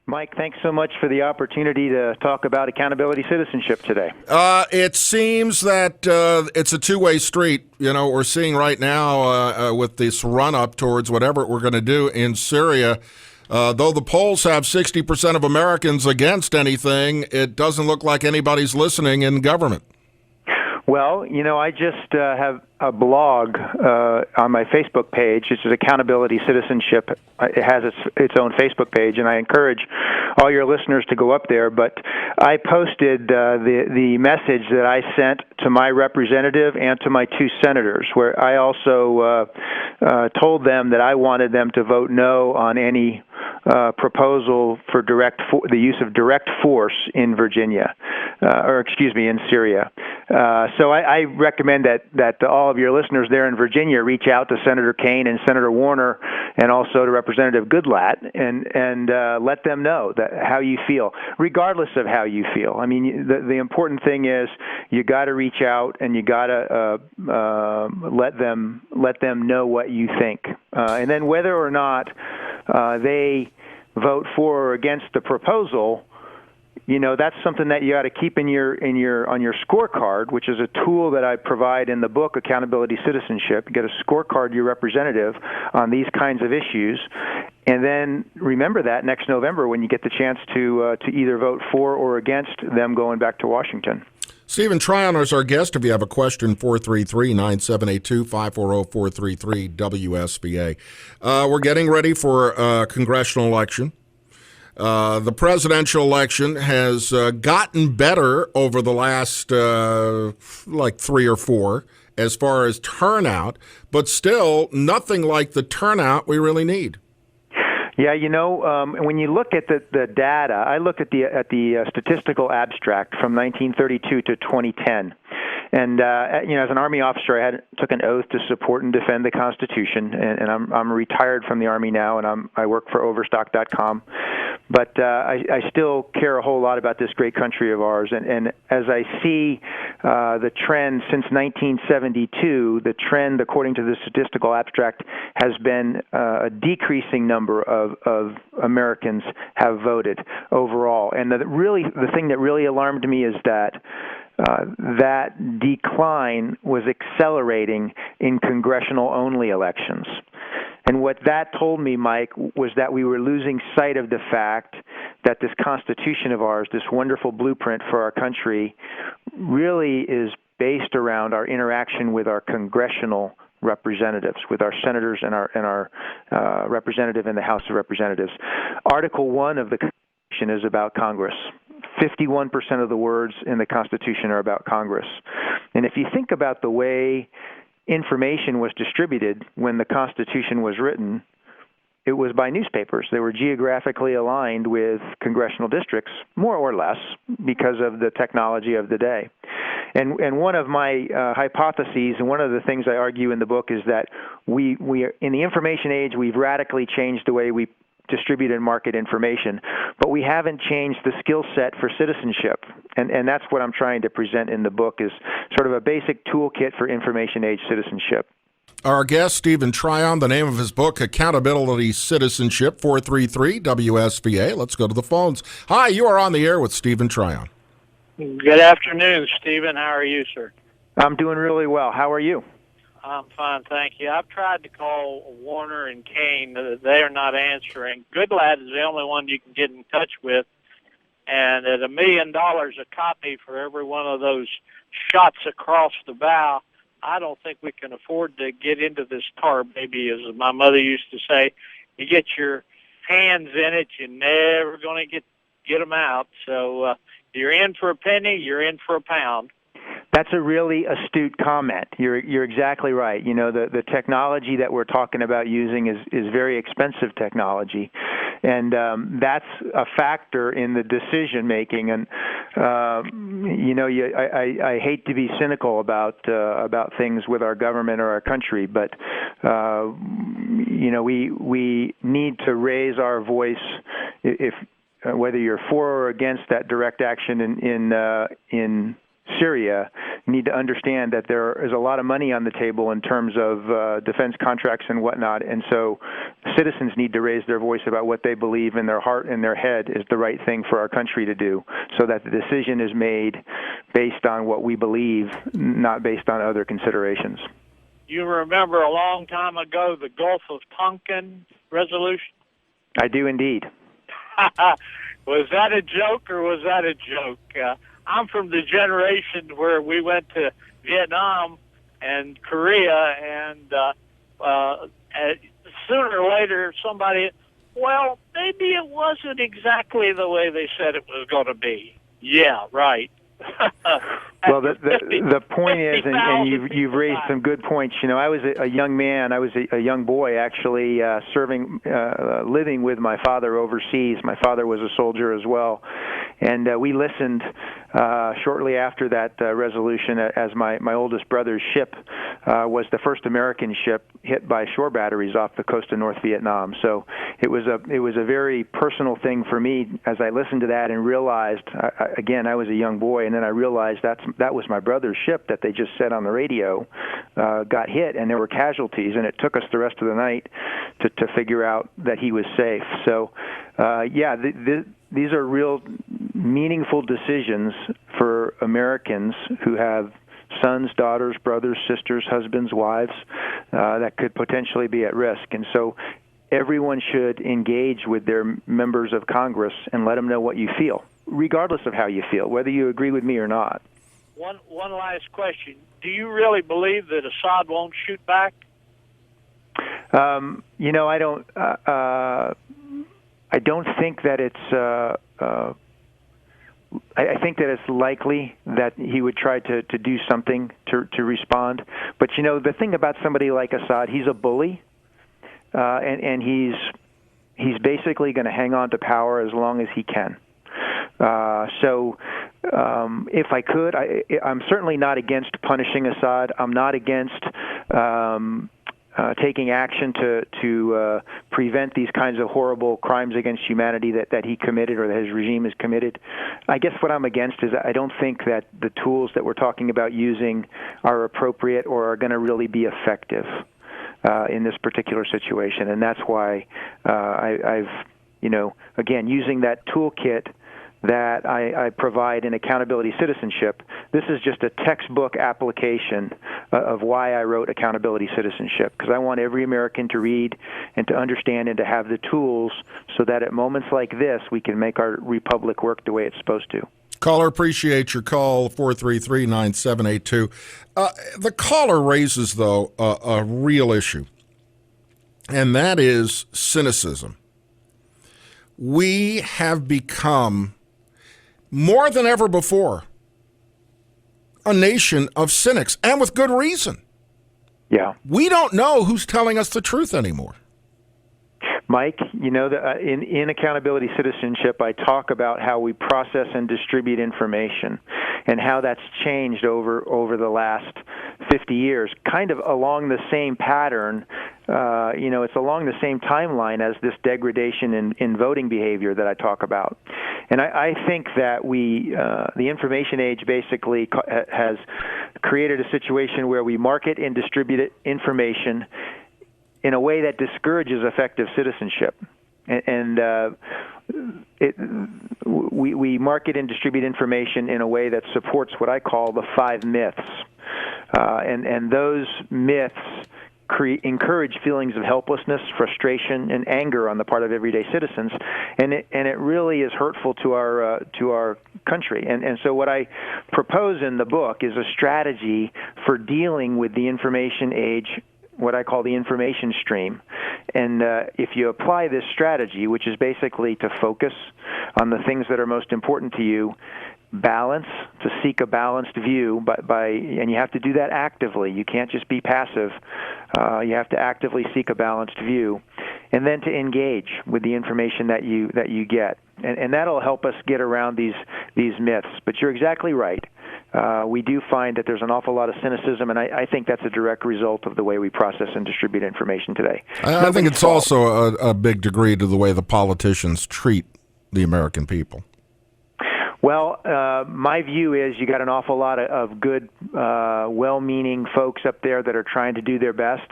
Mike, thanks so much for the opportunity to talk about accountability citizenship today. It seems that it's a two-way street. You know, we're seeing right now with this run-up towards whatever we're going to do in Syria. Though the polls have 60% of Americans against anything, it doesn't look like anybody's listening in government. Well, you know, I just have a blog on my Facebook page. It's Accountability Citizenship. It has its own Facebook page, and I encourage all your listeners to go up there. But I posted the message that I sent to my representative and to my two senators, where I also told them that I wanted them to vote no on any proposal for the use of direct force in Virginia, in Syria. So I recommend that all of your listeners there in Virginia reach out to Senator Kaine and Senator Warner, and also to Representative Goodlatte, and let them know how you feel, regardless of how you feel. I mean, the important thing is you got to reach out and you got to let them know what you think, and then whether or not they vote for or against the proposal. You know, that's something that you got to keep on your scorecard, which is a tool that I provide in the book, Accountability Citizenship. You get a scorecard, your representative, on these kinds of issues, and then remember that next November when you get the chance to either vote for or against them going back to Washington. Stephen Tryon is our guest. If you have a question, 433-9782, 540-433-WSVA. We're getting ready for a congressional election. The presidential election has gotten better over the last 3 or 4 as far as turnout, but still nothing like the turnout we really need. Yeah, you know, when you look at the data, I looked at the statistical abstract from 1932 to 2010. And you know, as an Army officer, I took an oath to support and defend the Constitution, and I'm retired from the Army now, and I work for Overstock.com. But I still care a whole lot about this great country of ours. And as I see the trend since 1972, the trend, according to the statistical abstract, has been a decreasing number of Americans have voted overall. And the thing that really alarmed me is that that decline was accelerating in congressional-only elections. And what that told me, Mike, was that we were losing sight of the fact that this Constitution of ours, this wonderful blueprint for our country, really is based around our interaction with our congressional representatives, with our senators and our representative in the House of Representatives. Article 1 of the Constitution is about Congress. 51% of the words in the Constitution are about Congress. And if you think about the way information was distributed when the Constitution was written, it was by newspapers. They were geographically aligned with congressional districts, more or less, because of the technology of the day. And one of my hypotheses, and one of the things I argue in the book, is that we in the information age, we've radically changed the way we distribute and market information, but we haven't changed the skill set for citizenship. And that's what I'm trying to present in the book, is sort of a basic toolkit for information age citizenship. Our guest, Stephen Tryon, the name of his book, Accountability Citizenship, 433-WSVA. Let's go to the phones. Hi, you are on the air with Stephen Tryon. Good afternoon, Stephen. How are you, sir? I'm doing really well. How are you? I'm fine, thank you. I've tried to call Warner and Kaine. They are not answering. Goodlatte is the only one you can get in touch with. And at $1 million a copy for every one of those shots across the bow, I don't think we can afford to get into this tar baby, as my mother used to say. You get your hands in it, you're never going to get them out. So you're in for a penny, you're in for a pound. That's a really astute comment. You're exactly right. You know, the technology that we're talking about using is very expensive technology, and that's a factor in the decision making. And you know, I hate to be cynical about things with our government or our country, but you know, we need to raise our voice if whether you're for or against that direct action in Syria need to understand that there is a lot of money on the table in terms of defense contracts and whatnot, and so citizens need to raise their voice about what they believe in their heart and their head is the right thing for our country to do, so that the decision is made based on what we believe, not based on other considerations. You remember a long time ago the Gulf of Tonkin resolution? I do indeed. Was that a joke or was that a joke? I'm from the generation where we went to Vietnam and Korea, and sooner or later somebody, well, maybe it wasn't exactly the way they said it was going to be. Yeah, right. Well, the point is, and you've raised some good points. You know, I was a young man. I was a young boy, actually, living with my father overseas. My father was a soldier as well, and we listened shortly after that resolution, as my oldest brother's ship was the first American ship hit by shore batteries off the coast of North Vietnam. So it was a very personal thing for me as I listened to that and realized, again, I was a young boy, and then I realized that was my brother's ship that they just said on the radio got hit, and there were casualties, and it took us the rest of the night to figure out that he was safe. So, these are real meaningful decisions for Americans who have sons, daughters, brothers, sisters, husbands, wives that could potentially be at risk. And so everyone should engage with their members of Congress and let them know what you feel, regardless of how you feel, whether you agree with me or not. One last question. Do you really believe that Assad won't shoot back? I don't think that it's. I think that it's likely that he would try to do something to respond. But the thing about somebody like Assad, he's a bully, and he's basically going to hang on to power as long as he can. If I could, I'm certainly not against punishing Assad. I'm not against taking action to prevent these kinds of horrible crimes against humanity that he committed or that his regime has committed. I guess what I'm against is I don't think that the tools that we're talking about using are appropriate or are going to really be effective in this particular situation. And that's why I've, again, using that toolkit that I provide in Accountability Citizenship, this is just a textbook application of why I wrote Accountability Citizenship, because I want every American to read and to understand and to have the tools so that at moments like this, we can make our republic work the way it's supposed to. Caller, appreciate your call, 433-9782. The caller raises, though, a real issue, and that is cynicism. We have become, more than ever before, a nation of cynics, and with good reason. Yeah. We don't know who's telling us the truth anymore. Mike, in Accountability Citizenship, I talk about how we process and distribute information and how that's changed over the last 50 years, kind of along the same pattern. It's along the same timeline as this degradation in voting behavior that I talk about. And I think that the information age basically has created a situation where we market and distribute information in a way that discourages effective citizenship. We market and distribute information in a way that supports what I call the 5 myths. And those myths encourage feelings of helplessness, frustration, and anger on the part of everyday citizens, and it really is hurtful to our country. And so what I propose in the book is a strategy for dealing with the information age, what I call the information stream. And if you apply this strategy, which is basically to focus on the things that are most important to you, balance, to seek a balanced view, and you have to do that actively. You can't just be passive. You have to actively seek a balanced view, and then to engage with the information that you get, and that'll help us get around these myths. But you're exactly right. We do find that there's an awful lot of cynicism, and I think that's a direct result of the way we process and distribute information today. I think it's also a big degree to the way the politicians treat the American people. Well, my view is you got an awful lot of good, well-meaning folks up there that are trying to do their best,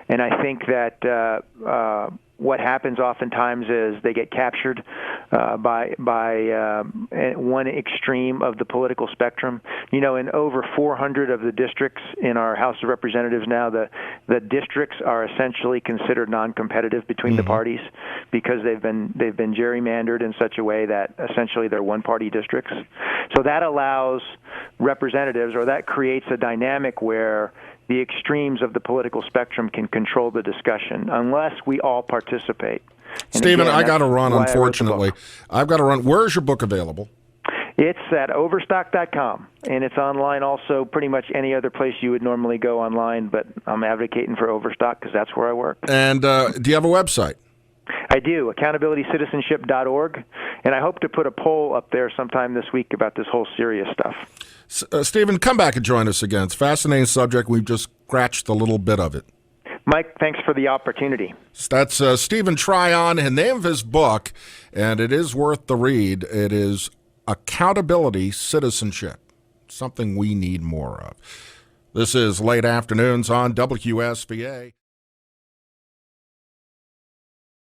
and I think that what happens oftentimes is they get captured by one extreme of the political spectrum. You know, in over 400 of the districts in our House of Representatives now, the districts are essentially considered non-competitive between the parties because they've been gerrymandered in such a way that essentially they're one-party districts. So that allows representatives, or that creates a dynamic where the extremes of the political spectrum can control the discussion unless we all participate. And Stephen, again, I got to run, why I wrote the unfortunately. book. I've got to run. Where's your book available? It's at overstock.com, and it's online also pretty much any other place you would normally go online, but I'm advocating for Overstock because that's where I work. And do you have a website? I do, accountabilitycitizenship.org, and I hope to put a poll up there sometime this week about this whole serious stuff. Stephen, come back and join us again. It's a fascinating subject. We've just scratched a little bit of it. Mike, thanks for the opportunity. That's Stephen Tryon, and the name of his book, and it is worth the read. It is Accountability Citizenship, something we need more of. This is Late Afternoons on WSVA.